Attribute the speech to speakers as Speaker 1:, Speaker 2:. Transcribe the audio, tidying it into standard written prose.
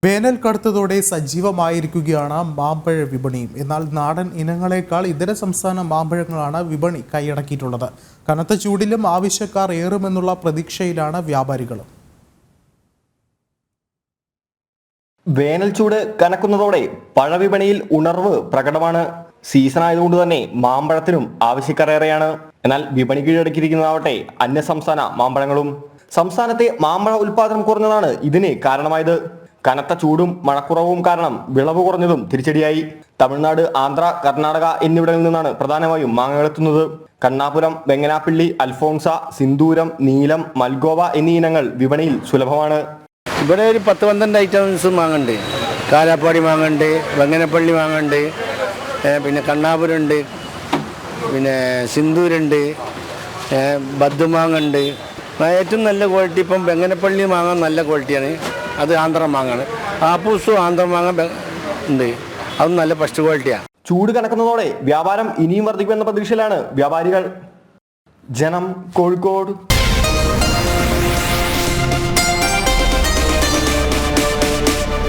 Speaker 1: വേനൽ കടുത്തതോടെ സജീവമായിരിക്കുകയാണ് മാമ്പഴ വിപണിയും. എന്നാൽ നാടൻ ഇനങ്ങളെക്കാൾ ഇതര സംസ്ഥാന മാമ്പഴങ്ങളാണ് വിപണി കൈയടക്കിയിട്ടുള്ളത്. കനത്ത ചൂടിലും ആവശ്യക്കാർ ഏറുമെന്നുള്ള പ്രതീക്ഷയിലാണ് വ്യാപാരികളും.
Speaker 2: വേനൽ ചൂട് കനക്കുന്നതോടെ പഴവിപണിയിൽ ഉണർവ് പ്രകടമാണ്. സീസൺ ആയതുകൊണ്ട് തന്നെ മാമ്പഴത്തിനും ആവശ്യക്കാരേറെയാണ്. എന്നാൽ വിപണി കീഴടക്കിയിരിക്കുന്നതാവട്ടെ അന്യസംസ്ഥാന മാമ്പഴങ്ങളും. സംസ്ഥാനത്തെ മാമ്പഴ ഉൽപാദനം കുറഞ്ഞതാണ് ഇതിന് കാരണമായത്. കനത്ത ചൂടും മഴക്കുറവും കാരണം വിളവ് കുറഞ്ഞതും തിരിച്ചടിയായി. തമിഴ്നാട്, ആന്ധ്ര, കർണാടക എന്നിവിടങ്ങളിൽ നിന്നാണ് പ്രധാനമായും മാങ്ങകൾ എത്തുന്നത്. കണ്ണാപുരം, വെങ്ങനാപ്പള്ളി, അൽഫോൺസ, സിന്ദൂരം, നീലം, മൽഗോവ എന്നീ ഇനങ്ങൾ വിപണിയിൽ സുലഭമാണ്.
Speaker 3: ഇവിടെ ഒരു 10-12 ഐറ്റംസ് മാങ്ങുണ്ട്. കാലാപ്പാടി മാങ്ങുണ്ട്, വെങ്ങനപ്പള്ളി മാങ്ങുണ്ട്, പിന്നെ കണ്ണാപുരമുണ്ട്, പിന്നെ സിന്ദൂരുണ്ട്, ബദ്ദുമാങ്ങുണ്ട്. ഏറ്റവും നല്ല ക്വാളിറ്റി ഇപ്പം വെങ്ങനപ്പള്ളി മാങ്ങ നല്ല ക്വാളിറ്റിയാണ്. അത് ആന്ധ്ര മാങ്ങാണ്. ആപ്പൂസും ആന്ധ്ര മാങ്ങ ഉണ്ട്, അതും നല്ല ഫസ്റ്റ് ക്വാളിറ്റിയാണ്.
Speaker 2: ചൂട് കനക്കുന്നതോടെ വ്യാപാരം ഇനിയും വർദ്ധിക്കുമെന്ന പ്രതീക്ഷയിലാണ് വ്യാപാരികൾ. ജനം, കോഴിക്കോട്.